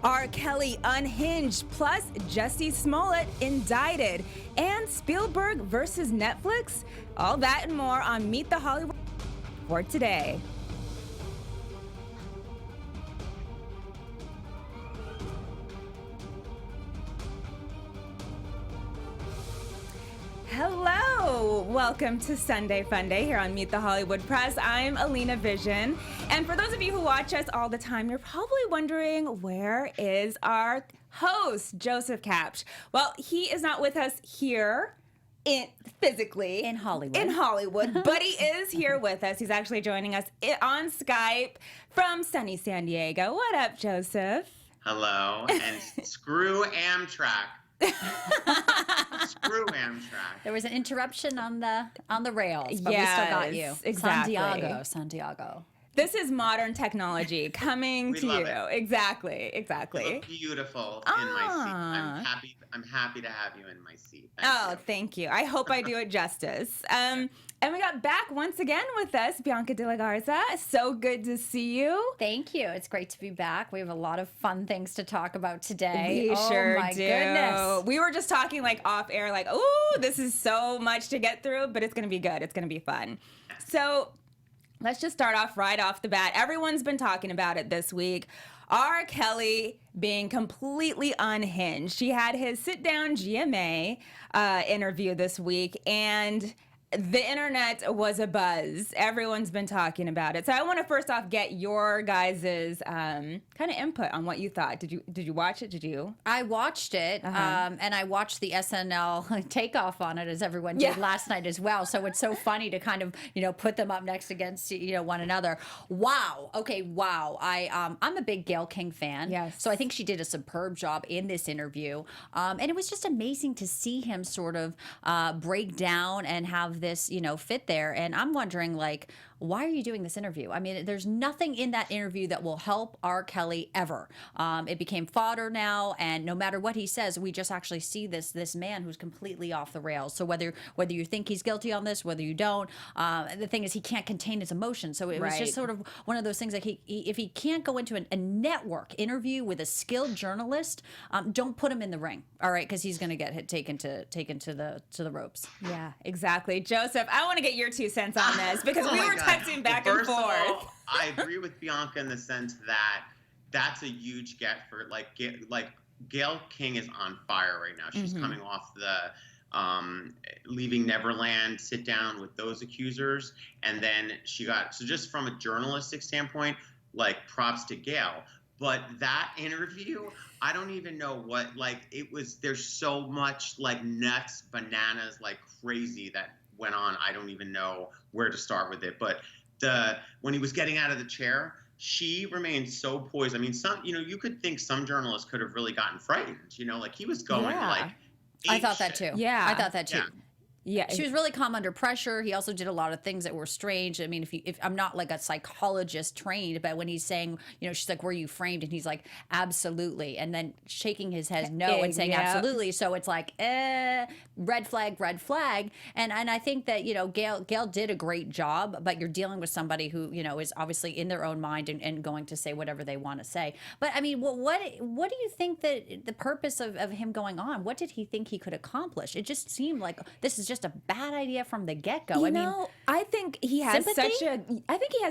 R. Kelly unhinged, plus Jussie Smollett indicted, and Spielberg versus Netflix. All that and more on Meet the Hollywood for today. Hello, welcome to Sunday Fun Day here on Meet the Hollywood Press. I'm Alina Vission, and for those of you who watch us all the time, you're probably wondering, where is our host, Joseph Kapsch? Well, he is not with us here physically in Hollywood, but he is here with us. He's actually joining us on Skype from sunny San Diego. What up, Joseph? Hello, and screw Amtrak. Screw Amtrak. There was an interruption on the rails, but yes, we still got you. Exactly. Santiago. This is modern technology coming to you. It. Exactly. You look beautiful in my seat. I'm happy to have you in my seat. Thank you. I hope I do it justice. And we got back once again with us, Bianca de la Garza. So good to see you. Thank you. It's great to be back. We have a lot of fun things to talk about today. We sure my do. Goodness. We were just talking like off air, like, ooh, this is so much to get through, but it's going to be good. It's going to be fun. So let's just start off right off the bat. Everyone's been talking about it this week. R. Kelly being completely unhinged. She had his sit-down GMA interview this week, and the internet was abuzz. Everyone's been talking about it. So I want to first off get your guys' kind of input on what you thought. Did you watch it? Did you? I watched it, and I watched the SNL takeoff on it, as everyone did last night as well. So it's so funny to kind of put them up next against one another. Wow. Okay. Wow. I'm a big Gayle King fan. Yes. So I think she did a superb job in this interview, and it was just amazing to see him sort of break down and have this fit there. And I'm wondering, like, why are you doing this interview? I mean, there's nothing in that interview that will help R. Kelly ever. It became fodder now, and no matter what he says, we just actually see this man who's completely off the rails. So whether you think he's guilty on this, whether you don't, the thing is he can't contain his emotions. So it was just sort of one of those things, like if he can't go into a network interview with a skilled journalist, don't put him in the ring, all right? Because he's going to get taken to the ropes. Yeah, exactly. Joseph, I want to get your 2 cents on this, because we were texting back and forth. First of all, I agree with Bianca in the sense that that's a huge get for Gayle King is on fire right now. She's coming off the Leaving Neverland sit down with those accusers, and then so just from a journalistic standpoint, like, props to Gayle. But that interview, I don't even know what, it was, there's so much, nuts, bananas, crazy that went on. I don't even know where to start with it. But when he was getting out of the chair, she remained so poised. I mean, you could think some journalists could have really gotten frightened, he was going I thought that too. Yeah. I thought that too. Yeah. Yeah, she was really calm under pressure. He also did a lot of things that were strange. I mean, if I'm not like a psychologist trained, but when he's saying, she's like, "Were you framed?" and he's like, "Absolutely," and then shaking his head no and saying absolutely. So it's like, red flag, red flag. And I think that Gayle did a great job, but you're dealing with somebody who is obviously in their own mind and going to say whatever they want to say. But I mean, what do you think that the purpose of him going on? What did he think he could accomplish? It just seemed like this is just a bad idea from the get-go. I think he has sympathy?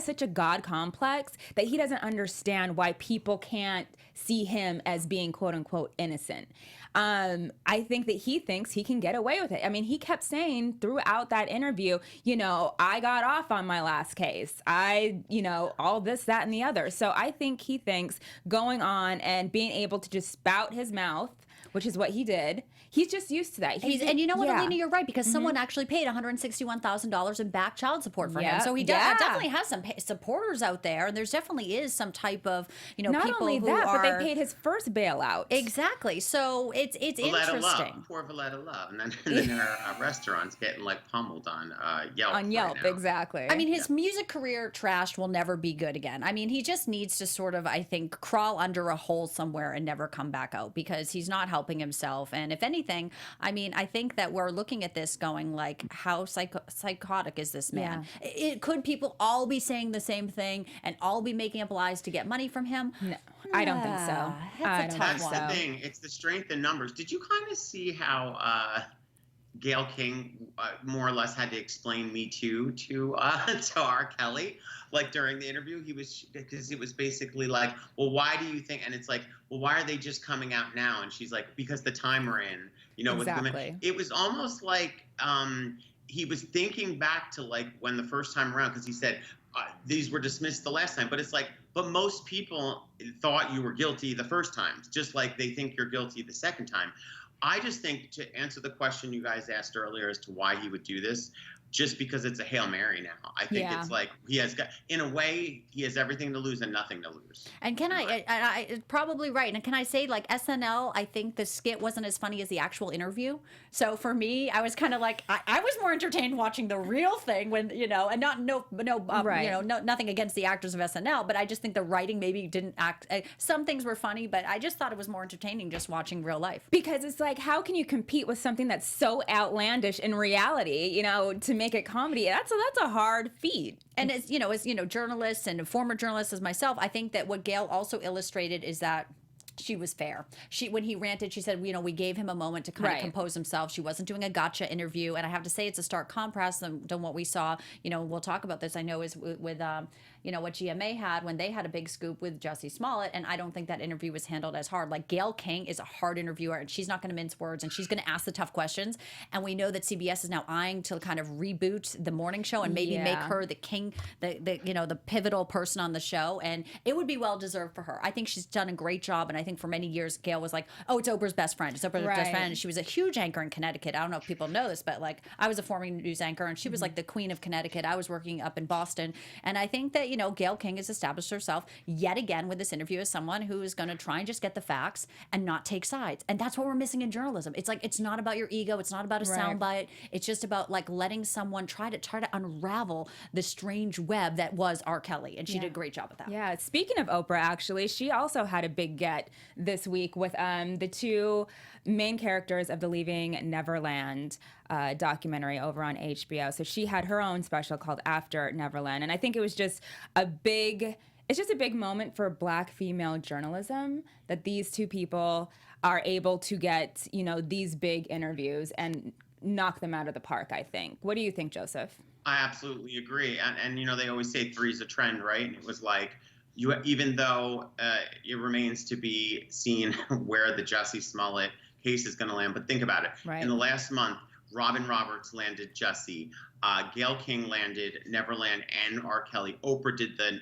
such a God complex that he doesn't understand why people can't see him as being quote unquote innocent. I think that he thinks he can get away with it. I mean, he kept saying throughout that interview, I got off on my last case. All this, that, and the other. So I think he thinks going on and being able to just spout his mouth, which is what he did, he's just used to that. And you know what, Alina, you're right, because someone actually paid $161,000 in back child support for him. So he definitely has some supporters out there, and there's definitely is some type of, Not people only who that, are... but they paid his first bailout. Exactly. So it's interesting. Poor Valletta Love. And then her restaurant's getting pummeled on Yelp. On Yelp, right now. exactly. I mean, his music career trashed will never be good again. I mean, he just needs to sort of, I think, crawl under a hole somewhere and never come back out, because he's not helping himself. And if anything, anything, I mean, I think that we're looking at this going like, how psychotic is this man? Could people all be saying the same thing and all be making up lies to get money from him? No, I don't think so. That's the thing. It's the strength in numbers. Did you kind of see how Gayle King more or less had to explain Me Too to R. Kelly? Like during the interview, because it was basically like, well, why do you think? And it's like, well, why are they just coming out now? And she's like, because the time we're in, with women. It was almost like he was thinking back to like when the first time around, because he said these were dismissed the last time, but it's like, but most people thought you were guilty the first time, just like they think you're guilty the second time. I just think, to answer the question you guys asked earlier as to why he would do this, just because it's a Hail Mary now. I think it's like in a way, he has everything to lose and nothing to lose. And I probably right. And can I say, like, SNL, I think the skit wasn't as funny as the actual interview. So for me, I was kind of like, I was more entertained watching the real thing when, and nothing against the actors of SNL, but I just think the writing maybe didn't act. Some things were funny, but I just thought it was more entertaining just watching real life. Because it's like, how can you compete with something that's so outlandish in reality, to make it comedy? That's a hard feat. And as journalists and former journalists as myself, I think that what Gayle also illustrated is that she was fair. When he ranted, she said, we gave him a moment to kind of compose himself. She wasn't doing a gotcha interview. And I have to say, it's a stark contrast than what we saw. We'll talk about this, I know, is with what GMA had when they had a big scoop with Jussie Smollett. And I don't think that interview was handled as hard. Like, Gayle King is a hard interviewer, and she's not going to mince words, and she's going to ask the tough questions. And we know that CBS is now eyeing to kind of reboot the morning show and maybe make her the king, the pivotal person on the show. And it would be well deserved for her. I think she's done a great job. And I think for many years, Gayle was like, oh, it's Oprah's best friend. It's Oprah's best friend. And she was a huge anchor in Connecticut. I don't know if people know this, but like, I was a former news anchor, and she was like the queen of Connecticut. I was working up in Boston. And I think that, Gayle King has established herself yet again with this interview as someone who is going to try and just get the facts and not take sides. And that's what we're missing in journalism. It's like, it's not about your ego. It's not about a soundbite. It's just about like letting someone try to unravel the strange web that was R. Kelly. And she did a great job with that. Yeah. Speaking of Oprah, actually, she also had a big get this week with the two main characters of the Leaving Neverland documentary over on HBO. So she had her own special called After Neverland. And I think it was just a big moment for Black female journalism that these two people are able to get, these big interviews and knock them out of the park, I think. What do you think, Joseph? I absolutely agree. And they always say three's a trend, right? And it was like, even though it remains to be seen where the Jussie Smollett case is going to land, but think about it. Right. In the last month, Robin Roberts landed Jussie. Gayle King landed Neverland and R. Kelly. Oprah did the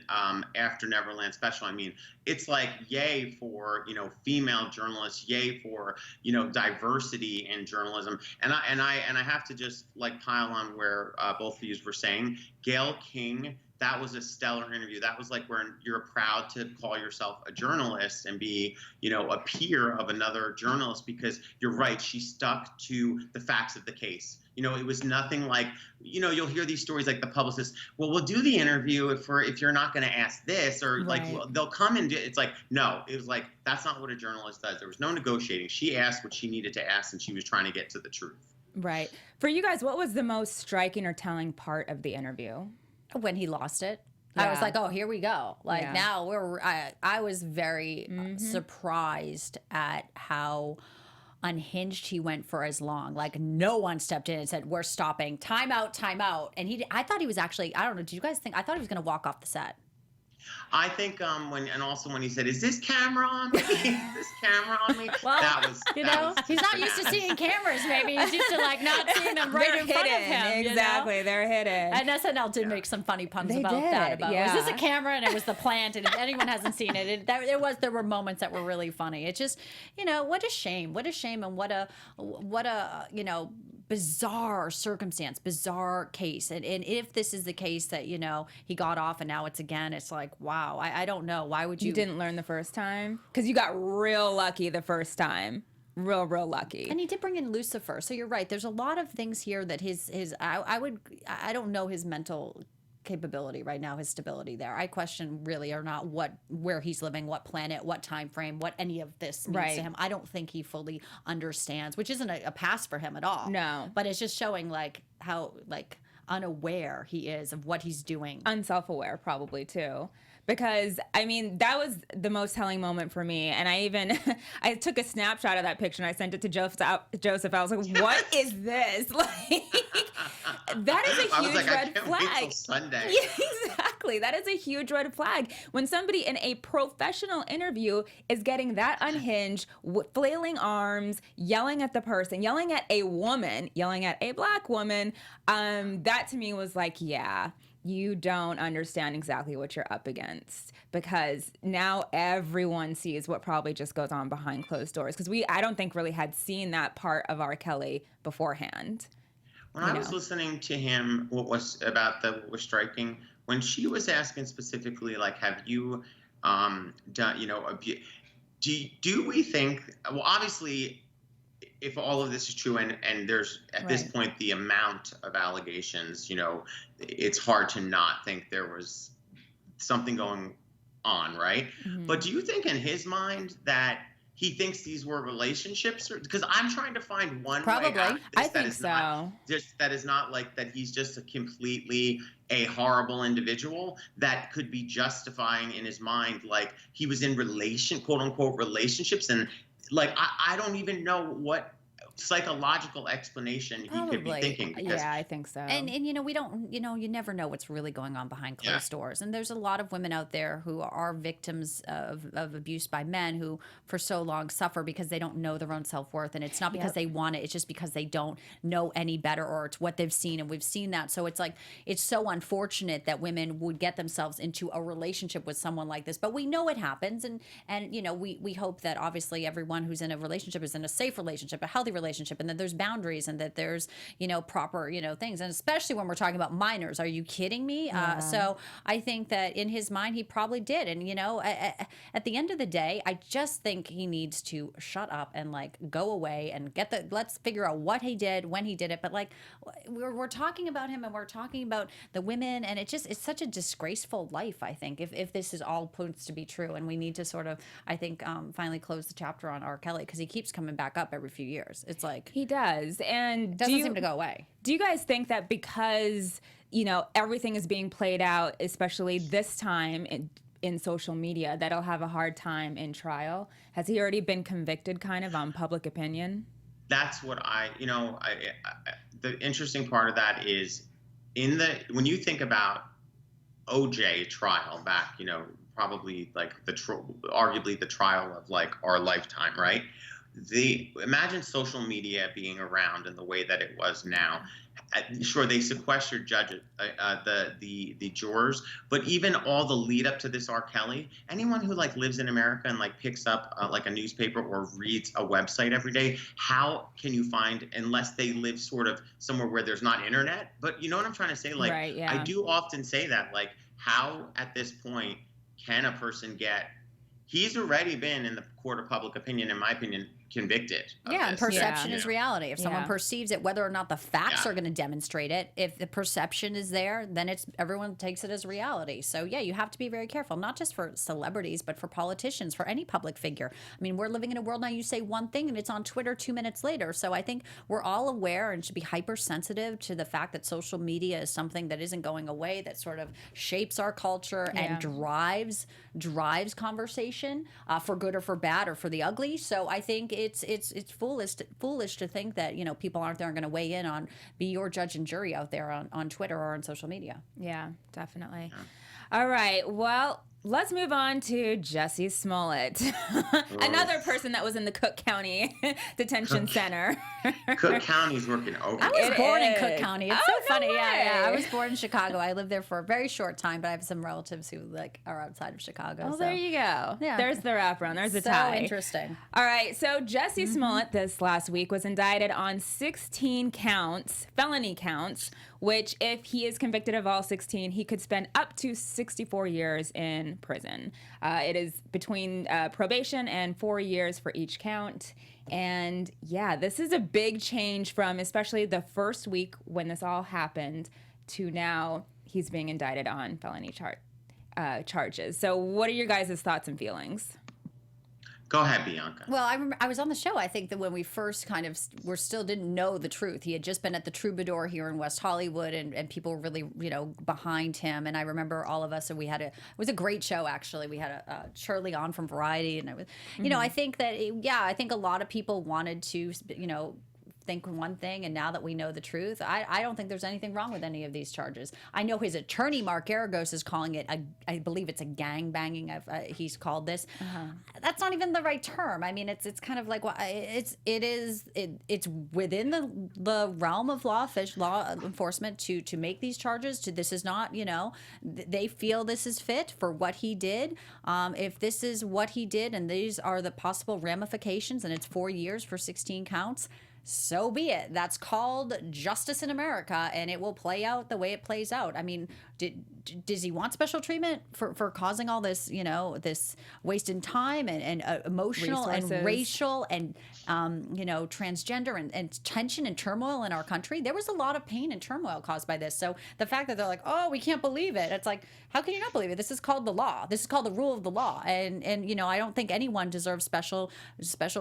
After Neverland special. I mean, it's like, yay for female journalists, yay for diversity in journalism. And I have to just like pile on where both of you were saying. Gayle King, that was a stellar interview. That was like where you're proud to call yourself a journalist and be, a peer of another journalist, because you're right. She stuck to the facts of the case. It was nothing like, you'll hear these stories like the publicist, well, we'll do the interview if you're not going to ask this, or like, well, they'll come and do it. It's like, no, it was like, that's not what a journalist does. There was no negotiating. She asked what she needed to ask, and she was trying to get to the truth. Right. For you guys, what was the most striking or telling part of the interview? When he lost it. I was like, oh, here we go. Like now I was very surprised at how unhinged he went for as long. Like, no one stepped in and said, we're stopping, time out. And I thought he was actually, I don't know, did you guys think, I thought he was going to walk off the set. I think when he said, "Is this camera on me? Is this camera on me?" Well, that was he's not used to seeing cameras. Maybe he's used to like not seeing them right in front of him. Exactly, they're hidden. And SNL did make some funny puns about that. About was this a camera? And it was the plant. And if anyone hasn't seen it, there were moments that were really funny. It's just what a shame. What a shame, and what a bizarre circumstance, bizarre case. And if this is the case that he got off and now it's again, it's like, wow. I don't know. Why would you? You didn't learn the first time? Because you got real lucky the first time. Real lucky. And he did bring in Lucifer. So you're right. There's a lot of things here that I don't know his mental capability right now, his stability there. I question really or not where he's living, what planet, what time frame, what any of this means to him. I don't think he fully understands, which isn't a pass for him at all. No. But it's just showing like how like unaware he is of what he's doing. Unself-aware probably too. Because, I mean, that was the most telling moment for me. And I took a snapshot of that picture and I sent it to Joseph. I was like, what is this? Like, that is a huge red flag. Wait till Sunday. Yeah, exactly. That is a huge red flag. When somebody in a professional interview is getting that unhinged, flailing arms, yelling at the person, yelling at a woman, yelling at a black woman, that to me was like, yeah. You don't understand exactly what you're up against, because now everyone sees what probably just goes on behind closed doors. Because I don't think really had seen that part of R. Kelly beforehand. When I was listening to him, what was striking, when she was asking specifically, like, have you done, do we think, well, obviously, if all of this is true and there's at this point the amount of allegations, it's hard to not think there was something going on, right? Mm-hmm. But do you think in his mind that he thinks these were relationships? Because I'm trying to find one way out of this. I think so. That is not like that he's just a horrible individual that could be justifying in his mind, like he was in quote unquote relationships, and like I don't even know what psychological explanation he could be thinking. Yeah, I think so. And we don't, you never know what's really going on behind closed doors. And there's a lot of women out there who are victims of abuse by men who for so long suffer because they don't know their own self-worth. And it's not because they want it. It's just because they don't know any better, or it's what they've seen. And we've seen that. So it's like, it's so unfortunate that women would get themselves into a relationship with someone like this. But we know it happens. And we hope that obviously everyone who's in a relationship is in a safe relationship, a healthy relationship, and that there's boundaries and that there's proper things, and especially when we're talking about minors. Are you kidding me? So I think that in his mind he probably did, and at the end of the day I just think he needs to shut up and like go away and let's figure out what he did, when he did it. But like we're talking about him and we're talking about the women, and it's such a disgraceful life, I think, if this is all proves to be true. And we need to sort of, I think, finally close the chapter on R. Kelly, because he keeps coming back up every few years. It's like he does, and doesn't seem to go away. Do you guys think that because everything is being played out, especially this time in social media, that he'll have a hard time in trial? Has he already been convicted, kind of on public opinion? That's what the interesting part of that is when you think about OJ trial back, probably like arguably the trial of like our lifetime, right? Imagine social media being around in the way that it was now. Sure, they sequestered judges, the jurors, but even all the lead up to this R. Kelly, anyone who like lives in America and like picks up like a newspaper or reads a website every day, how can you find, unless they live sort of somewhere where there's not internet? But you know what I'm trying to say? Like, I do often say that, like, how at this point can a person get? He's already been in the court of public opinion, in my opinion, convicted. And perception is reality. If someone perceives it, whether or not the facts are going to demonstrate it, if the perception is there, then everyone takes it as reality. So you have to be very careful, not just for celebrities, but for politicians, for any public figure. I mean, we're living in a world now, you say one thing and it's on Twitter 2 minutes later. So I think we're all aware and should be hypersensitive to the fact that social media is something that isn't going away, that sort of shapes our culture and drives conversation for good or for bad or for the ugly. So I think it's foolish to think that people aren't going to weigh in on, be your judge and jury out there on Twitter or on social media. Yeah, definitely. All right, well, let's move on to Jussie Smollett, another person that was in the Cook County Detention Center. Cook County's working over. I was born in Cook County. It's so funny. Way. Yeah. I was born in Chicago. I lived there for a very short time, but I have some relatives who are outside of Chicago. Oh, there you go. Yeah. There's the wraparound. There's the tie. So interesting. All right. So Jussie Smollett this last week was indicted on 16 counts, felony counts, which if he is convicted of all 16, he could spend up to 64 years in prison. It is between probation and 4 years for each count. And this is a big change from especially the first week when this all happened to now. he's being indicted on felony charges. So what are your guys' thoughts and feelings? Go ahead, Bianca. Well, I remember I was on the show. I think that when we first kind of still didn't know the truth. He had just been at the Troubadour here in West Hollywood, and people were really, behind him. And I remember all of us, and it was a great show, actually. We had Shirley on from Variety, and it was, I think that, I think a lot of people wanted to, think one thing, and now that we know the truth, I don't think there's anything wrong with any of these charges. I know his attorney, Mark Garagos, is calling it I believe it's a gang banging. He's called this. That's not even the right term. I mean, it's kind of like, well, it's within the realm of law enforcement to make these charges. This is not, they feel this is fit for what he did. If this is what he did, and these are the possible ramifications, and it's 4 years for 16 counts. So be it. That's called justice in America, and it will play out the way it plays out. I mean, does he want special treatment for causing all this, this wasted time and emotional resources, and racial and, transgender and tension and turmoil in our country? There was a lot of pain and turmoil caused by this. So the fact that they're like, oh, we can't believe it. It's like, how can you not believe it? This is called the law. This is called the rule of the law. And I don't think anyone deserves special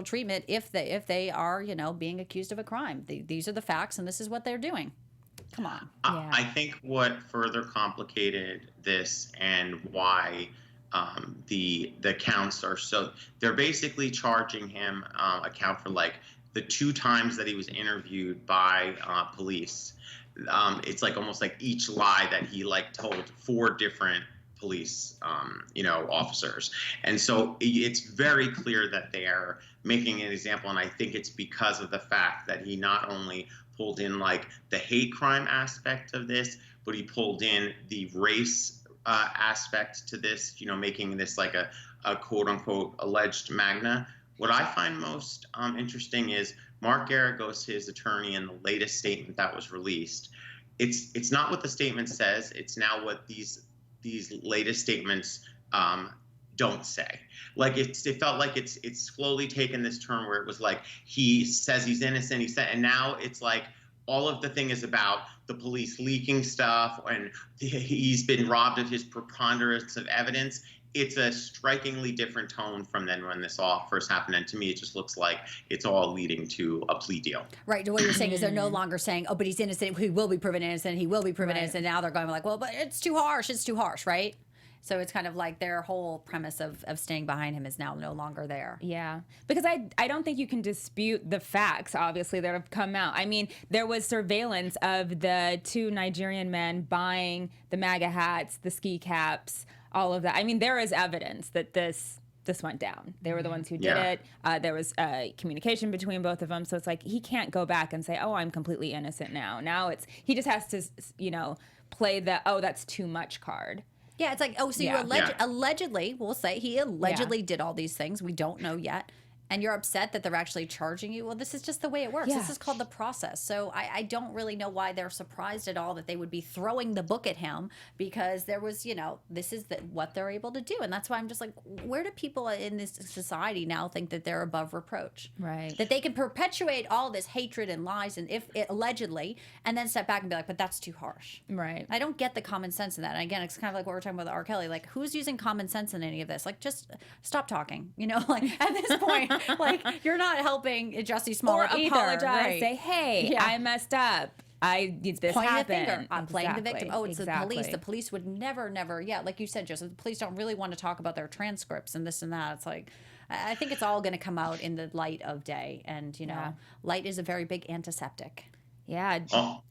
treatment if they are, being accused of a crime. These are the facts, and this is what they're doing. Come on. I think what further complicated this and why the counts are they're basically charging him account for like the 2 times that he was interviewed by police. It's like almost like each lie that he told 4 different police officers. And so it's very clear that they are making an example, and I think it's because of the fact that he not only pulled in the hate crime aspect of this, but he pulled in the race aspect to this, making this like a quote unquote alleged magna. What I find most interesting is Mark Garagos, his attorney, in the latest statement that was released. It's not what the statement says. It's now what these latest statements don't say. It felt like it's slowly taken this turn where it was like he says he's innocent, and now it's like all of the thing is about the police leaking stuff, and he's been robbed of his preponderance of evidence. It's a strikingly different tone from then when this all first happened, and to me it just looks like it's all leading to a plea deal. Right. What you're saying is they're no longer saying, oh, but he's innocent, he will be proven innocent, he will be proven innocent. Now they're going like, well, but it's too harsh, right? So it's kind of like their whole premise of staying behind him is now no longer there. Yeah, because I don't think you can dispute the facts, obviously, that have come out. I mean, there was surveillance of the 2 Nigerian men buying the MAGA hats, the ski caps, all of that. I mean, there is evidence that this went down. They were the ones who did it. There was communication between both of them. So it's like he can't go back and say, oh, I'm completely innocent now. Now he just has to, play the, oh, that's too much card. Yeah, it's like, oh, so you allegedly, we'll say he allegedly did all these things. We don't know yet. And you're upset that they're actually charging you. Well, this is just the way it works. Yeah. This is called the process. So I don't really know why they're surprised at all that they would be throwing the book at him, because there was, this is what they're able to do. And that's why I'm just like, where do people in this society now think that they're above reproach? Right. That they can perpetuate all this hatred and lies and allegedly, and then step back and be like, but that's too harsh. Right. I don't get the common sense in that. And again, it's kind of like what we're talking about with R. Kelly. Like, who's using common sense in any of this? Like, just stop talking. At this point, you're not helping Jussie Smollett or either. Apologize. Right. Say, hey, I messed up. This Point happened. The finger. I'm playing the victim. Oh, it's exactly. the police. The police would never, like you said, Joseph, the police don't really want to talk about their transcripts and this and that. It's like, I think it's all going to come out in the light of day. And, light is a very big antiseptic. Yeah. Well,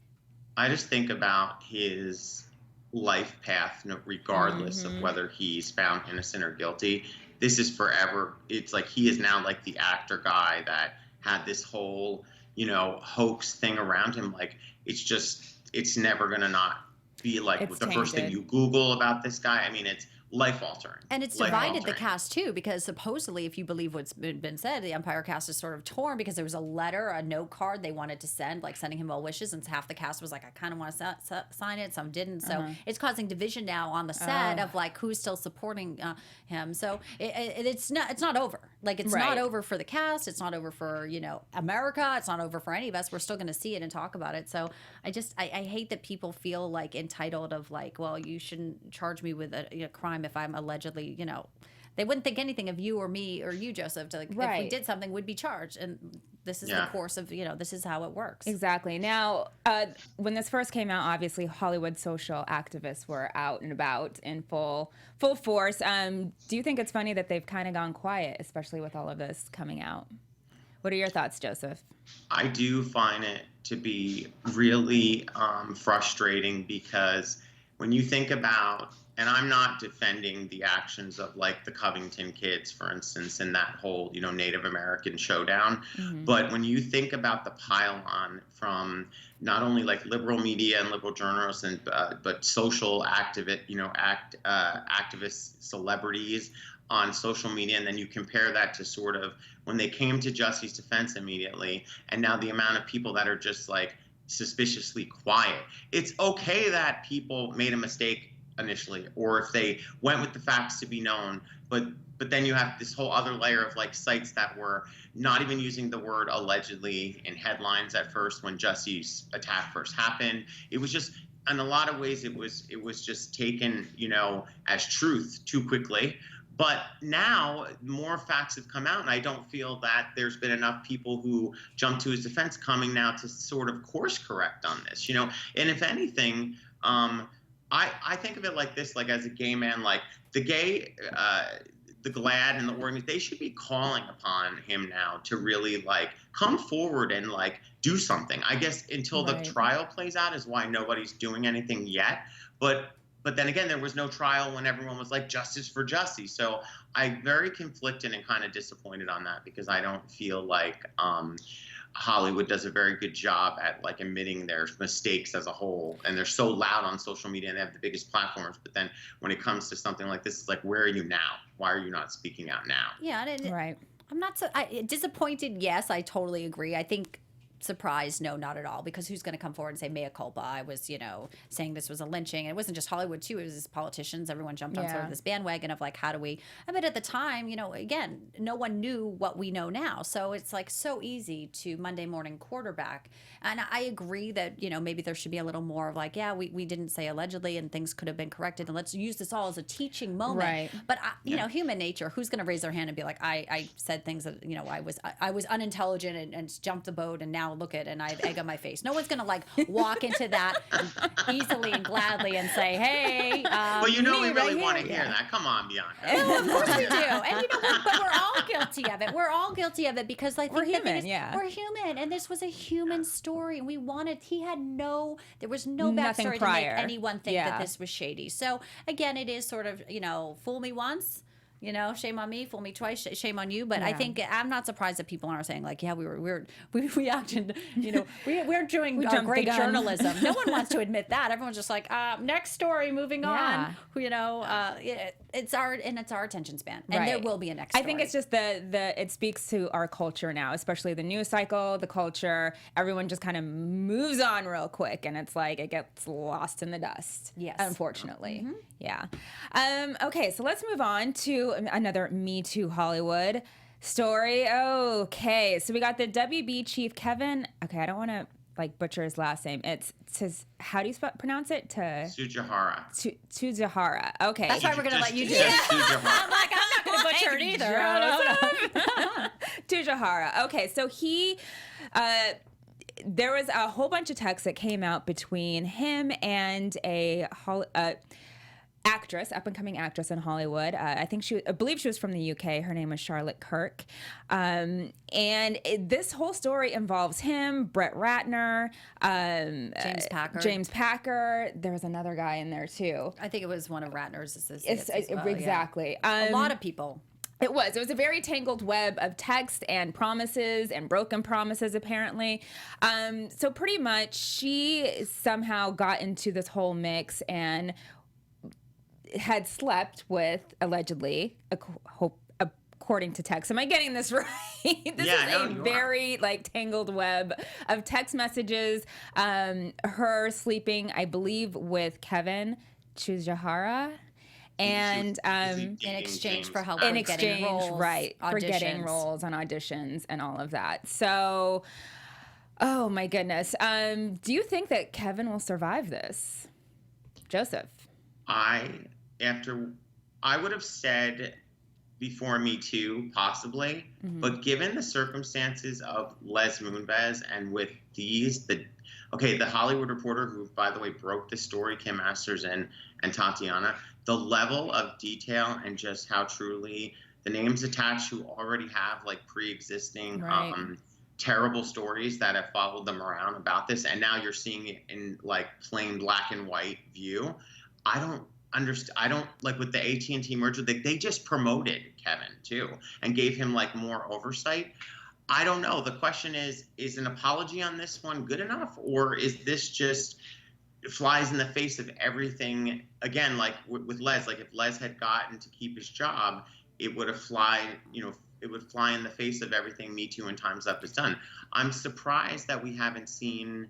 I just think about his life path, regardless of whether he's found innocent or guilty. This is forever. It's like he is now like the actor guy that had this whole, hoax thing around him. Like, it's never going to not be like the first thing you Google about this guy. I mean, it's life-altering. And it's divided the cast too, because supposedly, if you believe what's been said, the Empire cast is sort of torn because there was a letter, a note card they wanted to send, like sending him well wishes, and half the cast was like, I kind of want to sign it, some didn't. So it's causing division now on the set of like who's still supporting him. So it's not over. Like it's not over for the cast. It's not over for America. It's not over for any of us. We're still going to see it and talk about it. So I hate that people feel like entitled of like, well, you shouldn't charge me with a crime if I'm allegedly, they wouldn't think anything of you or me or you, Joseph, to like, if we did something, would be charged. And this is the course of, this is how it works. Exactly. Now, when this first came out, obviously Hollywood social activists were out and about in full force. Do you think it's funny that they've kind of gone quiet, especially with all of this coming out? What are your thoughts, Joseph? I do find it to be really frustrating because when you think about, and I'm not defending the actions of like the Covington kids, for instance, in that whole, Native American showdown, but when you think about the pile-on from not only like liberal media and liberal journalists, but social activist, activist celebrities on social media, and then you compare that to sort of when they came to Jussie's defense immediately, and now the amount of people that are just like suspiciously quiet. It's okay that people made a mistake initially, or if they went with the facts to be known, but then you have this whole other layer of like sites that were not even using the word allegedly in headlines at first when Jussie's attack first happened. It was just, in a lot of ways, it was just taken, as truth too quickly. But now more facts have come out, and I don't feel that there's been enough people who jump to his defense coming now to sort of course correct on this, And if anything, I think of it like this, like as a gay man, like the gay, the GLAAD and the organ, they should be calling upon him now to really like come forward and like do something. I guess until the trial plays out is why nobody's doing anything yet. But then again, there was no trial when everyone was like, justice for Jussie. So I'm very conflicted and kind of disappointed on that because I don't feel like Hollywood does a very good job at like admitting their mistakes as a whole. And they're so loud on social media and they have the biggest platforms. But then when it comes to something like this, it's like, where are you now? Why are you not speaking out now? Yeah. Right. I'm not so disappointed. Yes, I totally agree. I think surprised, no, not at all, because who's going to come forward and say mea culpa? I was, saying this was a lynching. And it wasn't just Hollywood too, it was politicians. Everyone jumped on sort of this bandwagon of like, how do we, but at the time, again, no one knew what we know now. So it's like so easy to Monday morning quarterback. And I agree that, maybe there should be a little more of like, yeah, we didn't say allegedly and things could have been corrected. And let's use this all as a teaching moment. Right. But, human nature, who's going to raise their hand and be like, I said things that, I was unintelligent and jumped the boat and now look at and I have egg on my face. No one's going to like walk into that easily and gladly and say, hey. Well, we really want to hear that. Come on, Bianca. No, of course we do. And but we're all guilty of it. We're all guilty of it because I think we're human, we're human. And this was a human story. And there was no backstory to make anyone think that this was shady. So again, it is sort of, fool me once. Shame on me, fool me twice, shame on you. But I think I'm not surprised that people aren't saying like, yeah, we acted, we're doing great journalism. No one wants to admit that. Everyone's just like, next story, moving on. It's our attention span, and there will be a next story. I think it's just it speaks to our culture now, especially the news cycle, the culture. Everyone just kind of moves on real quick, and it's like it gets lost in the dust. Yes, unfortunately. Mm-hmm. Yeah. Okay, so let's move on to another Me Too Hollywood story. Okay, so we got the WB chief Keven. Okay, I don't want to like butcher his last name. It says, how do you pronounce it? Tsujihara. Tsujihara. Okay. That's why we're going to let you do it. I'm like, I'm not going to butcher it either. Tsujihara. Okay, so he... there was a whole bunch of texts that came out between him and a actress, up-and-coming actress in Hollywood. I believe she was from the UK. Her name was Charlotte Kirk. And this whole story involves him, Brett Ratner, James Packer. There was another guy in there too. I think it was one of Ratner's assistants. Exactly. Yeah. A lot of people. It was a very tangled web of text and promises and broken promises, apparently. So pretty much she somehow got into this whole mix, and had slept with, allegedly, according to text. Am I getting this right? This is a very tangled web of text messages. Her sleeping, I believe, with Keven, Tsujihara. And in exchange for help, for getting roles on auditions and all of that. So, oh my goodness. Do you think that Keven will survive this? Joseph? I would have said before Me Too, possibly, but given the circumstances of Les Moonves and with the Hollywood Reporter, who, by the way, broke the story, Kim Masters and Tatiana, the level of detail and just how truly the names attached who already have pre-existing terrible stories that have followed them around about this, and now you're seeing it in plain black and white view. I don't understand. I don't with the AT&T merger, they just promoted Keven too and gave him more oversight. I don't know. The question is an apology on this one good enough, or is this just flies in the face of everything? Again, with Les, if Les had gotten to keep his job, it would have it would fly in the face of everything Me Too and Time's Up has done. I'm surprised that we haven't seen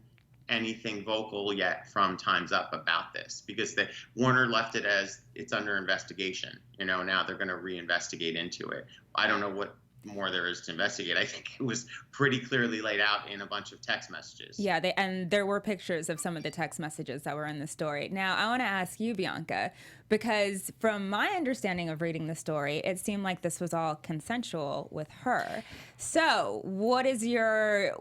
anything vocal yet from Time's Up about this, because Warner left it as it's under investigation. Now they're going to reinvestigate into it. I don't know what more there is to investigate. I think it was pretty clearly laid out in a bunch of text messages. Yeah, and there were pictures of some of the text messages that were in the story. Now, I want to ask you, Bianca, because from my understanding of reading the story, it seemed like this was all consensual with her. So, what is your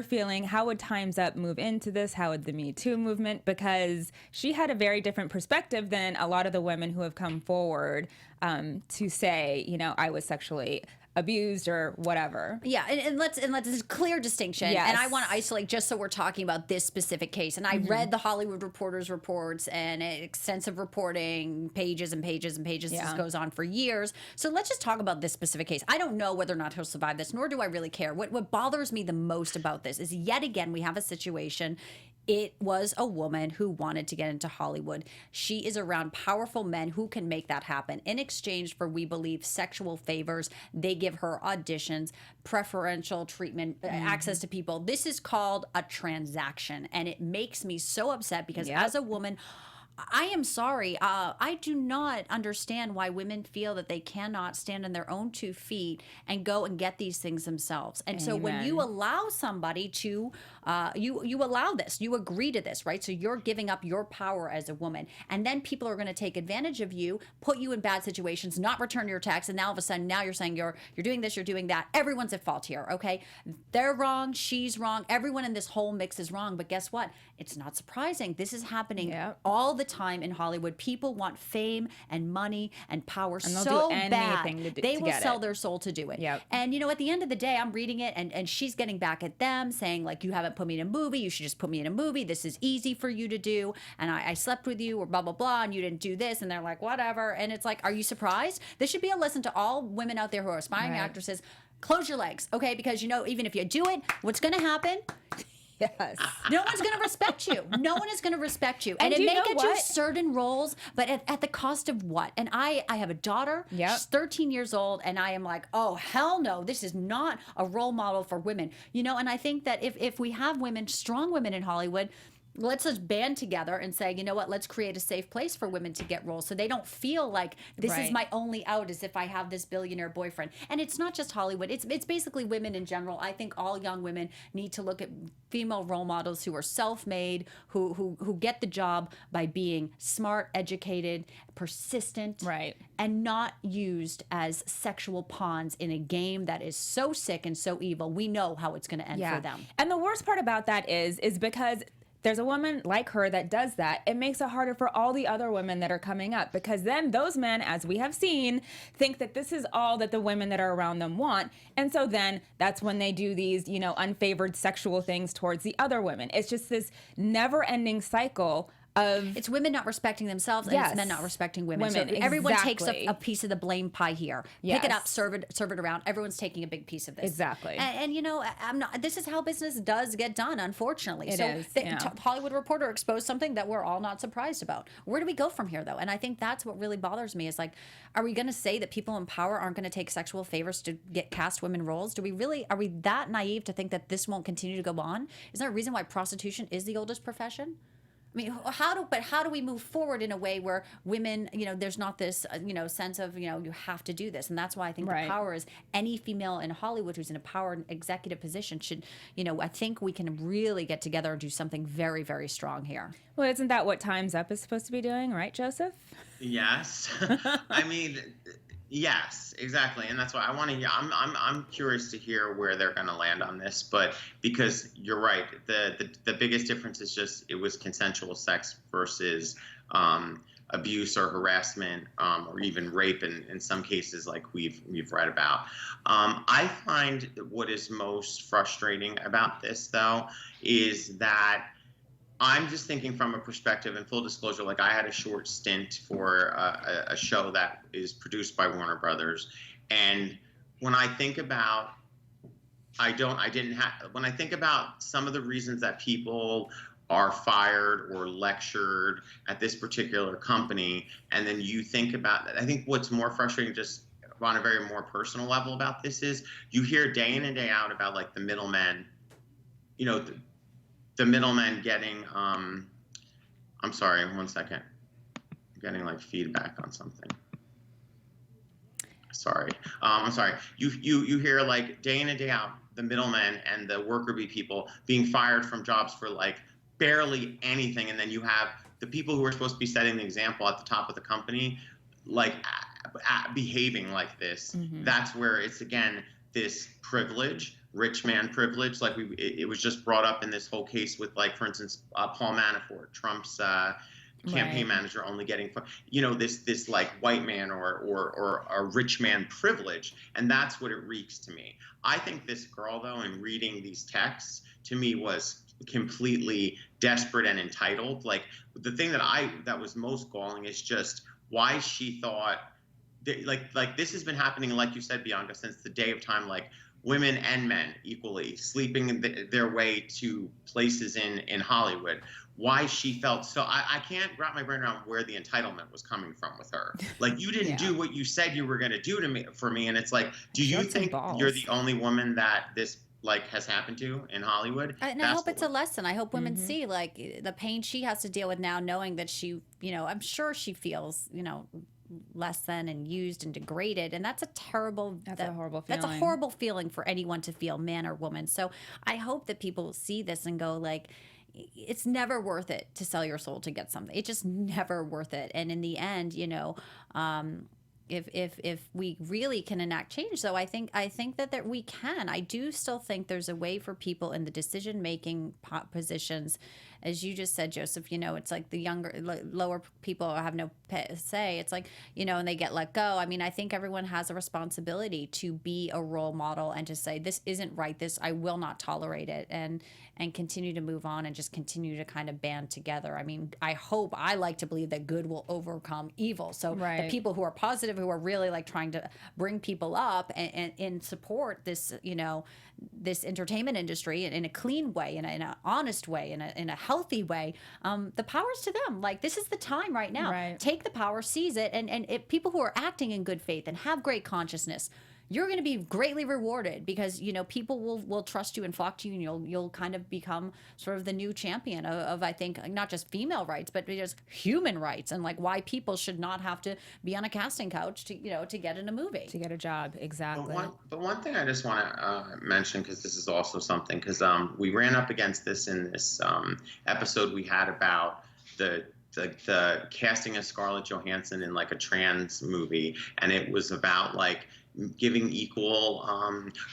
feeling? How would Time's Up move into this? How would the Me Too movement? Because she had a very different perspective than a lot of the women who have come forward to say, I was sexually abused or whatever. Yeah, and let's there's a clear distinction. Yes. And I want to isolate just so we're talking about this specific case. And I read the Hollywood Reporter's reports and extensive reporting, pages and pages and pages. This goes on for years. So let's just talk about this specific case. I don't know whether or not he'll survive this, nor do I really care. What bothers me the most about this is yet again we have a situation. It was a woman who wanted to get into Hollywood. She is around powerful men who can make that happen. In exchange for, we believe, sexual favors, they give her auditions, preferential treatment, access to people. This is called a transaction, and it makes me so upset because as a woman, I am sorry. I do not understand why women feel that they cannot stand on their own 2 feet and go and get these things themselves. And so when you allow somebody to, you allow this, you agree to this, right? So you're giving up your power as a woman. And then people are going to take advantage of you, put you in bad situations, not return your tax. And now all of a sudden, now you're saying you're doing this, you're doing that. Everyone's at fault here, okay? They're wrong, she's wrong. Everyone in this whole mix is wrong. But guess what? It's not surprising. This is happening all the time in Hollywood. People want fame and money and power so bad. They will sell their soul to do it. Yep. And at the end of the day, I'm reading it and she's getting back at them saying you haven't put me in a movie. You should just put me in a movie. This is easy for you to do. And I slept with you or blah, blah, blah. And you didn't do this. And they're like, whatever. And it's are you surprised? This should be a lesson to all women out there who are aspiring actresses. Close your legs, okay? Because even if you do it, what's going to happen? Yes. No one's going to respect you. No one is going to respect you. And it may get you certain roles, but at the cost of what? And I have a daughter. She's 13 years old, and I am oh, hell no. This is not a role model for women. And I think that if we have women, strong women in Hollywood, let's just band together and say, you know what, let's create a safe place for women to get roles so they don't feel like this is my only out as if I have this billionaire boyfriend. And it's not just Hollywood. It's basically women in general. I think all young women need to look at female role models who are self-made, who get the job by being smart, educated, persistent, and not used as sexual pawns in a game that is so sick and so evil. We know how it's going to end for them. And the worst part about that is because there's a woman like her that does that, it makes it harder for all the other women that are coming up, because then those men, as we have seen, think that this is all that the women that are around them want. And so then that's when they do these, unfavored sexual things towards the other women. It's just this never-ending cycle It's women not respecting themselves, and it's men not respecting women. So everyone takes a piece of the blame pie here. Pick it up, serve it around. Everyone's taking a big piece of this. Exactly. And you know, I'm not. This is how business does get done, unfortunately. It is, Hollywood Reporter exposed something that we're all not surprised about. Where do we go from here, though? And I think that's what really bothers me. Is like, are we going to say that people in power aren't going to take sexual favors to get cast women roles? Are we that naive to think that this won't continue to go on? Is there a reason why prostitution is the oldest profession? I mean, how do we move forward in a way where women, you know, there's not this, sense of, you have to do this. And that's why I think the power is any female in Hollywood who's in a power and executive position should, I think we can really get together and do something very, very strong here. Well, isn't that what Time's Up is supposed to be doing, right, Joseph? Yes. I mean, yes, exactly. And that's why I want to hear, I'm curious to hear where they're going to land on this, but because you're right, the biggest difference is just it was consensual sex versus abuse or harassment or even rape in some cases like we've read about. I find what is most frustrating about this, though, is that I'm just thinking from a perspective, and full disclosure, like I had a short stint for a show that is produced by Warner Brothers, and when I think about, when I think about some of the reasons that people are fired or lectured at this particular company, and then you think about that, I think what's more frustrating, just on a very more personal level about this, is you hear day in and day out about like the middlemen, the middlemen getting, I'm sorry, 1 second. I'm getting like feedback on something. Sorry. I'm sorry. You hear like day in and day out, the middlemen and the worker bee people being fired from jobs for like barely anything. And then you have the people who are supposed to be setting the example at the top of the company, like behaving like this. Mm-hmm. That's where it's, again, this privilege, rich man privilege, like it was just brought up in this whole case with, like, for instance, Paul Manafort, Trump's campaign manager, only getting, this like white man or a rich man privilege, and that's what it reeks to me. I think this girl, though, in reading these texts, to me was completely desperate and entitled. Like, the thing that was most galling is just why she thought like this has been happening, like you said, Bianca, since the day of time, like women and men equally sleeping their way to places in Hollywood. Why she felt so, I can't wrap my brain around where the entitlement was coming from with her. Like, you didn't do what you said you were going to do for me. And it's like, do you think you're the only woman that this like has happened to in Hollywood? And I hope it's a lesson. I hope women see like the pain she has to deal with now, knowing that she, I'm sure she feels, less than and used and degraded, and that's a horrible feeling. That's a horrible feeling for anyone to feel, man or woman. So I hope that people see this and go like, it's never worth it to sell your soul to get something. It's just never worth it. And in the end, if we really can enact change, though, I think that we can. I do still think there's a way for people in the decision-making positions, as you just said, Joseph, it's like the lower people have no say. It's like, and they get let go. I mean, I think everyone has a responsibility to be a role model and to say, this isn't right. I will not tolerate it, and continue to move on and just continue to kind of band together. I mean, I like to believe that good will overcome evil. So the people who are positive, who are really like trying to bring people up and support this, this entertainment industry in a clean way, in an honest way, in a healthy way, the power's to them. Like, this is the time right now. Right. Take the power, seize it, and if people who are acting in good faith and have great consciousness, you're going to be greatly rewarded, because people will trust you and flock to you, and you'll kind of become sort of the new champion of I think, not just female rights, but just human rights, and like why people should not have to be on a casting couch to get in a movie, to get a job. Exactly. But one thing I just want to mention, because this is also something, because we ran up against this in this episode we had about the casting of Scarlett Johansson in like a trans movie, and it was about like giving equal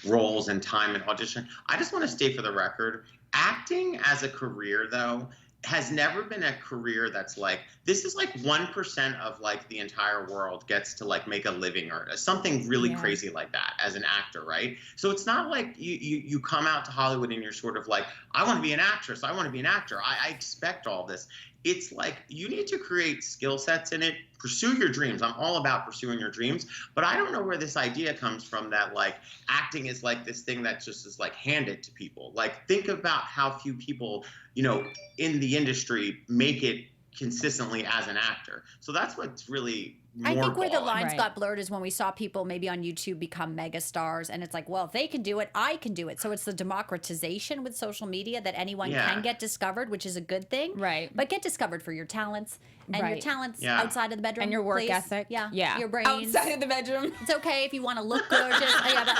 roles and time and audition. I just want to state for the record, acting as a career, though, has never been a career that's like, this is like 1% of like the entire world gets to like make a living or something really crazy like that as an actor, right? So it's not like you come out to Hollywood and you're sort of like, I want to be an actress, I want to be an actor, I expect all this. it's like you need to create skill sets in it, pursue your dreams. I'm all about pursuing your dreams, but I don't know where this idea comes from that like acting is like this thing that just is like handed to people. Like think about how few people, you know, in the industry make it consistently as an actor. So that's what's really more I think where the galling. lines Right. got blurred is when we saw people maybe on YouTube become mega stars, and it's like, well, if they can do it, I can do it. So it's the democratization with social media that anyone Yeah. can get discovered, which is a good thing. Right. But get discovered for your talents and your Right. talents Yeah. outside of the bedroom. And your work please. ethic. Yeah. Your brains. Outside of the bedroom. It's okay if you want to look gorgeous. Yeah, but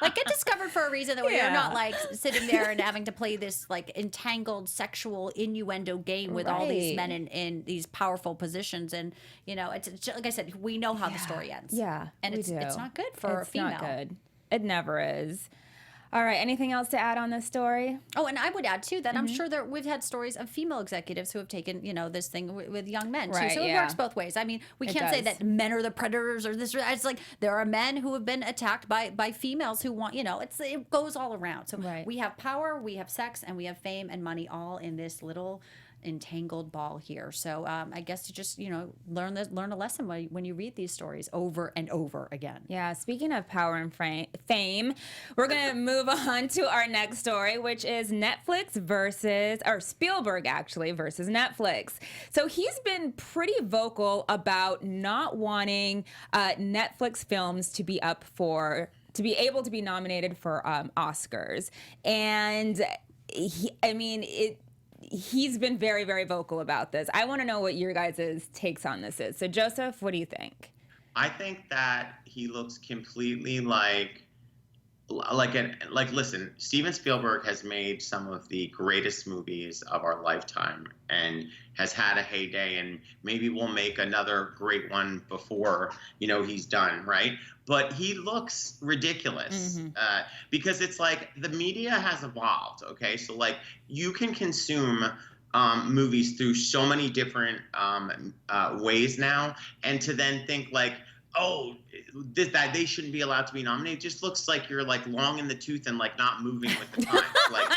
like get discovered for a reason that where Yeah. you're not like sitting there and having to play this like entangled sexual innuendo game with all these Right. men in these powerful positions. And you know, it's just, like I said, we know how the story ends. Yeah, and we it's do. not good for a It's female. not good. It never is. All right. Anything else to add on this story? Oh, and I would add too that I'm sure that we've had stories of female executives who have taken, you know, this thing with young men too. Right, So it yeah. works both ways. I mean, we It can't say does. that men are the predators or this. It's like there are men who have been attacked by females who want, you know, it goes all around. So Right. we have power, we have sex, and we have fame and money all in this little entangled ball here. So I guess you just, you know, learn a lesson when you read these stories over and over again. Yeah, speaking of power and fame, we're going to move on to our next story, which is Spielberg actually versus Netflix. So he's been pretty vocal about not wanting Netflix films to be able to be nominated for Oscars. And he's been very, very vocal about this. I want to know what your guys' takes on this is. So Joseph, what do you think? I think that he looks completely listen, Steven Spielberg has made some of the greatest movies of our lifetime and has had a heyday, and maybe we'll make another great one before, you know, he's done, right? But he looks ridiculous because it's like the media has evolved, okay? So like you can consume movies through so many different ways now, and to then think like, oh, that they shouldn't be allowed to be nominated just looks like you're like long in the tooth and like not moving with the times. Like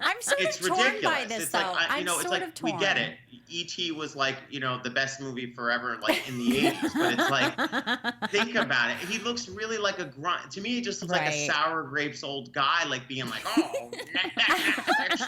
I'm sort it's of torn ridiculous. by this, It's though. like I'm you know, it's sort like of torn. we get it. E.T. was like, you know, the best movie forever, like in the 80s. But it's like, think about it. He looks really like a grunt. To me, he just looks like a Right. sour grapes old guy, like being like, oh,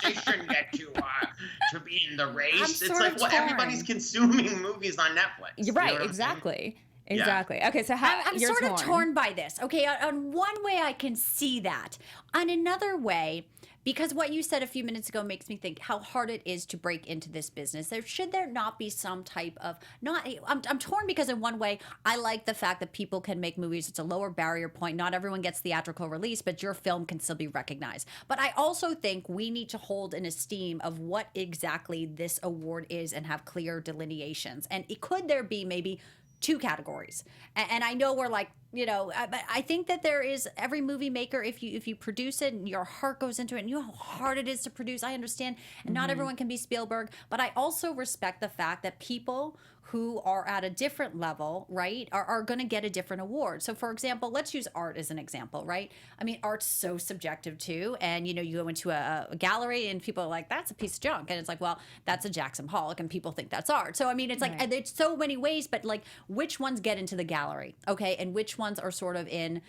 they shouldn't get to be in the race. I'm It's sort like, of well, torn. everybody's consuming movies on Netflix. You're You know right, what I'm saying? exactly. Exactly. Okay, so I'm you're sort of torn by this. Okay, on one way I can see that. On another way, because what you said a few minutes ago makes me think how hard it is to break into this business. Should there not be some type of I'm torn because in one way I like the fact that people can make movies. It's a lower barrier point. Not everyone gets theatrical release, but your film can still be recognized. But I also think we need to hold in esteem of what exactly this award is and have clear delineations. And could there be maybe two categories? And I know we're like, you know, but I think that there is every movie maker, if you produce it and your heart goes into it and you know how hard it is to produce, I understand. And not everyone can be Spielberg, but I also respect the fact that people who are at a different level, right, are going to get a different award. So for example, let's use art as an example, right? I mean, art's so subjective too. And, you know, you go into a gallery and people are like, that's a piece of junk. And it's like, well, that's a Jackson Pollock and people think that's art. So, I mean, it's like, Right. there's so many ways, but like which ones get into the gallery, okay? And which ones are sort of in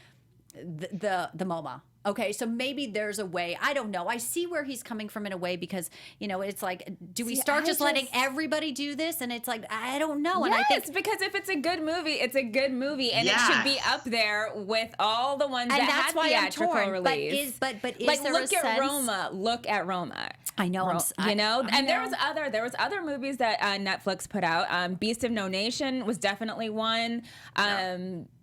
the MoMA. Okay, so maybe there's a way. I don't know. I see where he's coming from in a way because, you know, it's like, do we start just letting everybody do this? And it's like, I don't know. And Yes, I think because if it's a good movie, it's a good movie, and it should be up there with all the ones and that that's had why I'm theatrical torn. release. But is like there look a at sense? Roma. Look at Roma. I know. You know, I and there know. was other movies that Netflix put out. Beast of No Nation was definitely one.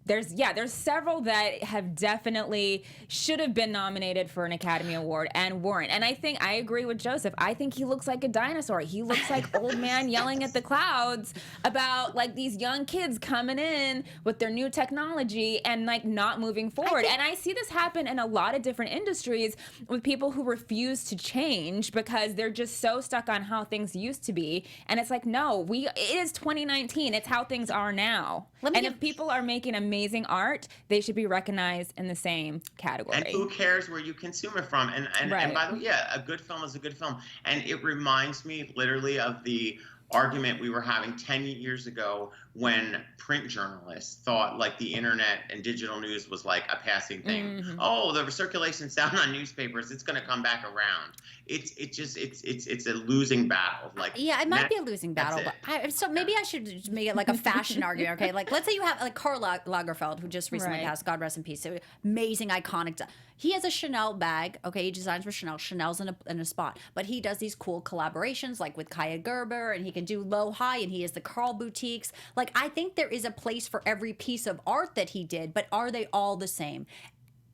There's several that have definitely should have been nominated for an Academy Award and weren't. And I agree with Joseph. I think he looks like a dinosaur. He looks like old man yelling at the clouds about like these young kids coming in with their new technology and like not moving forward. And I see this happen in a lot of different industries with people who refuse to change because they're just so stuck on how things used to be. And it's like, no, it is 2019. It's how things are now. If people are making amazing amazing art, they should be recognized in the same category. And who cares where you consume it from? And by the way, yeah, a good film is a good film. And it reminds me literally of the argument we were having 10 years ago when print journalists thought like the internet and digital news was like a passing thing. Mm-hmm. Oh, the circulation's down on newspapers, it's going to come back around. It's a losing battle. Like, yeah, it might be a losing battle, but so maybe I should make it like a fashion argument. Okay, like let's say you have like Karl Lagerfeld, who just recently passed, God rest in peace. So amazing, iconic. He has a Chanel bag. Okay, he designs for Chanel. Chanel's in a spot, but he does these cool collaborations like with Kaya Gerber, and he can do low high, and he has the Karl boutiques. Like, I think there is a place for every piece of art that he did, but are they all the same?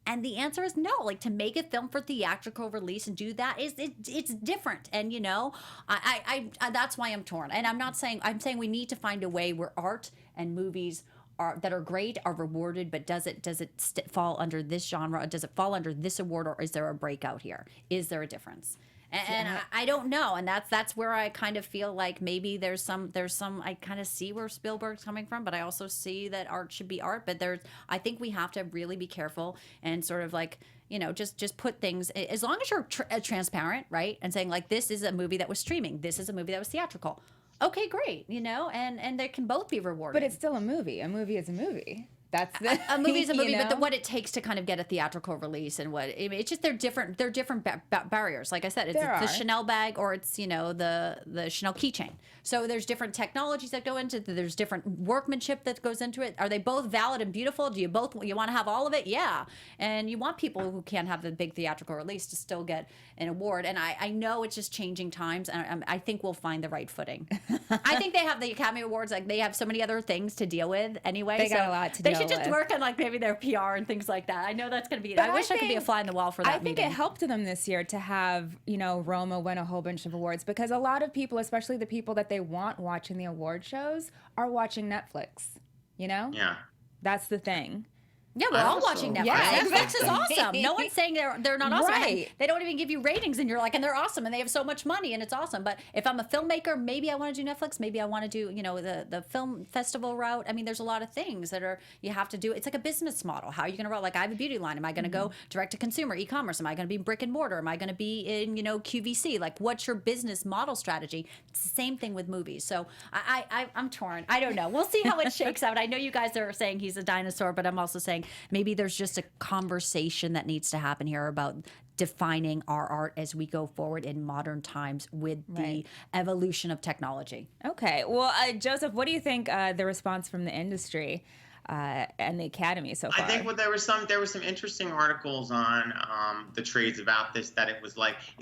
And the answer is no. Like, to make a film for theatrical release and do that it's different. And you know, I that's why I'm torn. And I'm saying we need to find a way where art and movies that are great are rewarded, but does it fall under this genre? Does it fall under this award, or is there a breakout here? Is there a difference? And I don't know, and that's where I kind of feel like maybe there's some I kind of see where Spielberg's coming from, but I also see that art should be art. But I think we have to really be careful and sort of like, you know, just put things, as long as you're transparent, right, and saying like, this is a movie that was streaming, this is a movie that was theatrical. Okay, great, you know, and they can both be rewarded. But it's still a movie. A movie is a movie. That's a movie is a movie, you know? but what it takes to kind of get a theatrical release and what I mean, it's just they're different barriers. Like I said, it's the Chanel bag, or it's, you know, the Chanel keychain. So there's different technologies that go into it. There's different workmanship that goes into it. Are they both valid and beautiful? Do you want to have all of it? Yeah. And you want people who can't have the big theatrical release to still get an award. And I know it's just changing times, and I think we'll find the right footing. I think they have the Academy Awards, like they have so many other things to deal with anyway. They got a lot to deal with. They should just work on like maybe their PR and things like that. I know that's going to be. I wish I could be a fly in the wall for that. I think it helped them this year to have, you know, Roma win a whole bunch of awards, because a lot of people, especially the people that they want watching the award shows, are watching Netflix. You know? Yeah. That's the thing. Yeah, we're all watching Netflix. Yeah, Netflix is awesome. No one's saying they're not awesome. Right. They don't even give you ratings, and you're like, and they're awesome, and they have so much money, and it's awesome. But if I'm a filmmaker, maybe I want to do Netflix. Maybe I want to do, you know, the film festival route. I mean, there's a lot of things that you have to do. It's like a business model. How are you going to roll? Like, I have a beauty line. Am I going to go direct to consumer, e-commerce? Am I going to be brick and mortar? Am I going to be in, you know, QVC? Like, what's your business model strategy? It's the same thing with movies. So I'm torn. I don't know. We'll see how it shakes out. I know you guys are saying he's a dinosaur, but I'm also saying maybe there's just a conversation that needs to happen here about defining our art as we go forward in modern times with the evolution of technology. Okay. Well, Joseph, what do you think the response from the industry and the Academy so far? I think there was some interesting articles on the trades about this, that it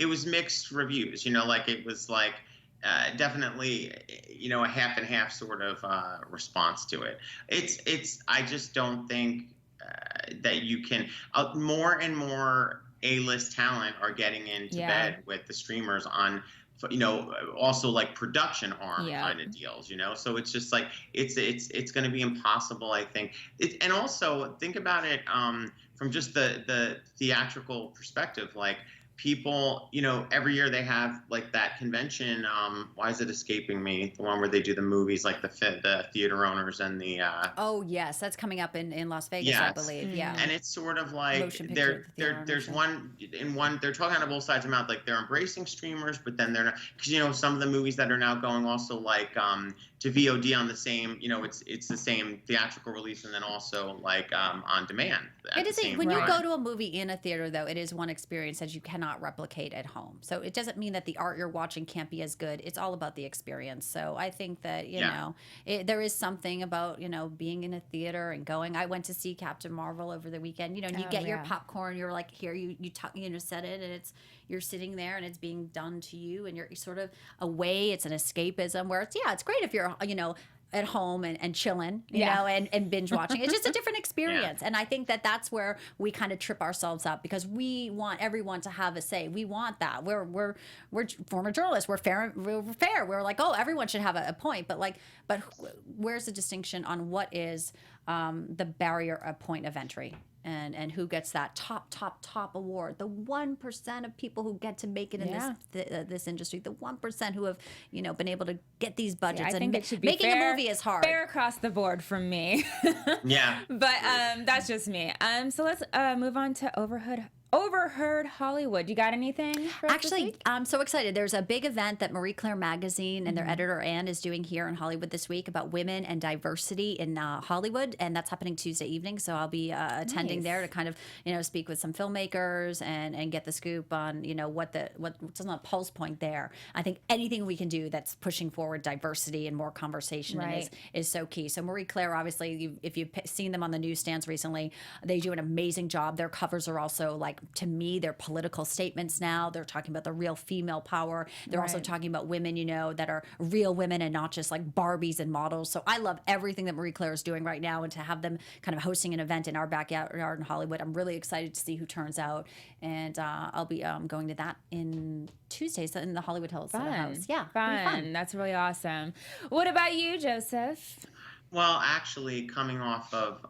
was mixed reviews. You know, like it was like definitely, you know, a half and half sort of response to it. I just don't think that you can more and more A-list talent are getting into bed with the streamers on, you know, also like production arm kind of deals, you know. So it's just like it's going to be impossible, I think. And also think about it from just the theatrical perspective, like. People, you know, every year they have like that convention. Why is it escaping me? The one where they do the movies, like the theater owners and the. Oh yes, that's coming up in Las Vegas, I believe. Mm-hmm. Yeah. And it's sort of like there's one they're talking out of both sides of the mouth. Like they're embracing streamers, but then they're not, because you know some of the movies that are now going also like to VOD on the same, you know, it's the same theatrical release and then also like on demand. It is when you go to a movie in a theater, though, it is one experience that you cannot replicate at home. So it doesn't mean that the art you're watching can't be as good. It's all about the experience. So I think that, you know, there is something about, you know, being in a theater and going. I went to see Captain Marvel over the weekend, you know, and you get your popcorn, you're like, here, you set it, and you're sitting there and it's being done to you, and you're sort of away. It's an escapism where it's great if you're, you know, at home and chilling, you know, and binge watching. It's just a different experience. And I think that that's where we kind of trip ourselves up, because we want everyone to have a say. We want that. We're former journalists. We're fair. We're like, oh, everyone should have a point. But where's the distinction on what is the barrier, a point of entry? and who gets that top award. The 1% of people who get to make it in this industry, the 1% who have, you know, been able to get these budgets. I and think it should be making fair, a movie is hard. Fair across the board from me. Yeah. But that's just me. So let's move on to Overheard Hollywood. You got anything for us this Actually, week? I'm so excited. There's a big event that Marie Claire Magazine and their editor Anne is doing here in Hollywood this week about women and diversity in Hollywood, and that's happening Tuesday evening. So I'll be attending there to kind of, you know, speak with some filmmakers and get the scoop on, you know, what's on the pulse point there. I think anything we can do that's pushing forward diversity and more conversation is so key. So Marie Claire, obviously, if you've seen them on the newsstands recently, they do an amazing job. Their covers are also, like, to me, they're political statements now. They're talking about the real female power. They're also talking about women, you know, that are real women and not just like Barbies and models. So I love everything that Marie Claire is doing right now, and to have them kind of hosting an event in our backyard in Hollywood, I'm really excited to see who turns out. And I'll be going to that in Tuesdays in the Hollywood Hills house. Yeah, fun. That's really awesome. What about you, Joseph? Well, actually, coming off of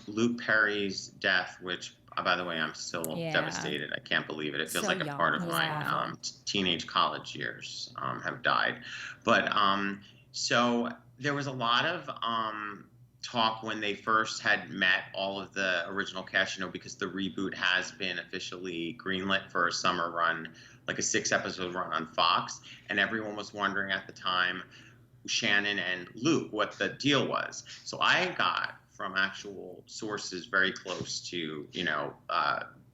Luke Perry's death, which, by the way, I'm still devastated. I can't believe it. It feels So like a young. part of my teenage college years have died. But so there was a lot of talk when they first had met all of the original cast, you know, because the reboot has been officially greenlit for a summer run, like a 6-episode run on Fox. And everyone was wondering at the time, Shannon and Luke, what the deal was. So I got from actual sources very close to, you know,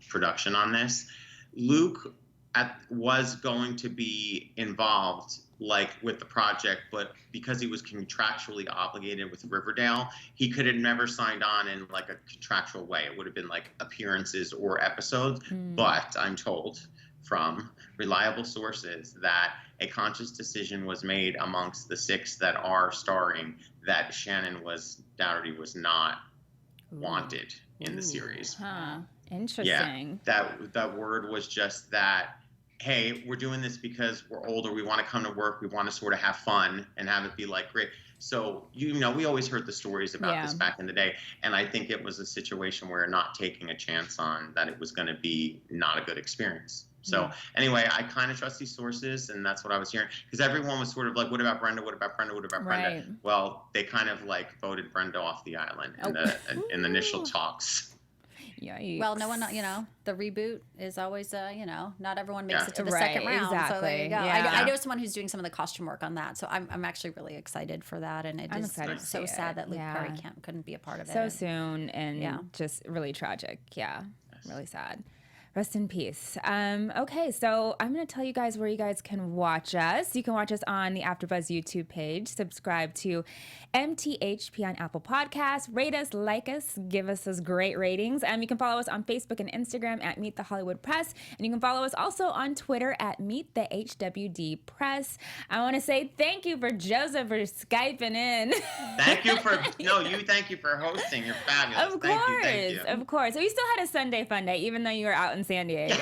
production on this, Luke was going to be involved, like, with the project, but because he was contractually obligated with Riverdale, he could have never signed on in like a contractual way. It would have been like appearances or episodes. But I'm told from reliable sources that a conscious decision was made amongst the 6 that are starring that Shannon Dougherty was not wanted in the series. Interesting. Yeah, that word was just that, hey, we're doing this because we're older, we want to come to work, we want to sort of have fun and have it be like great. So, you know, we always heard the stories about this back in the day, and I think it was a situation where not taking a chance on that it was going to be not a good experience. So anyway, I kind of trust these sources, and that's what I was hearing, because everyone was sort of like, what about Brenda? What about Brenda? What about Brenda? Well, they kind of like voted Brenda off the island in the initial talks. Yikes. Well, no one, you know, the reboot is always, you know, not everyone makes it to the second round. Exactly. So there you go. Yeah. I know someone who's doing some of the costume work on that, so I'm actually really excited for that. And it is so sad that Luke Perry couldn't be a part of it. So soon, and just really tragic. Yeah, really sad. Rest in peace. Okay, so I'm going to tell you guys where you guys can watch us. You can watch us on the AfterBuzz YouTube page. Subscribe to MTHP on Apple Podcasts. Rate us, like us, give us those great ratings. You can follow us on Facebook and Instagram at Meet the Hollywood Press. And you can follow us also on Twitter at Meet the HWD Press. I want to say thank you for Joseph for Skyping in. Thank you for hosting. You're fabulous. Thank you. Of course. We still had a Sunday fun day, even though you were out in San Diego.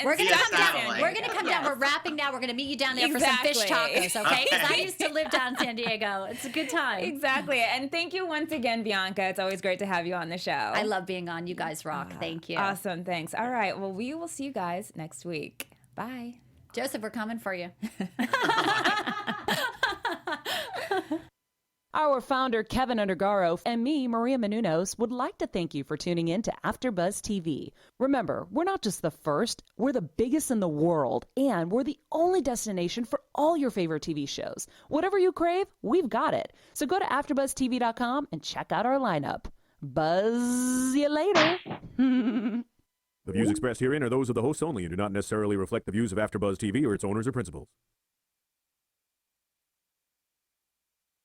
We're gonna come down. We're gonna come down. We're wrapping now. We're gonna meet you down there for some fish tacos, okay? Because I used to live down in San Diego. It's a good time. Exactly. And thank you once again, Bianca. It's always great to have you on the show. I love being on. You guys rock. Thank you. Awesome. Thanks. All right. Well, we will see you guys next week. Bye. Joseph, we're coming for you. Our founder, Keven Undergaro, and me, Maria Menounos, would like to thank you for tuning in to AfterBuzz TV. Remember, we're not just the first, we're the biggest in the world, and we're the only destination for all your favorite TV shows. Whatever you crave, we've got it. So go to AfterBuzzTV.com and check out our lineup. Buzz you later. The views expressed herein are those of the hosts only and do not necessarily reflect the views of AfterBuzz TV or its owners or principals.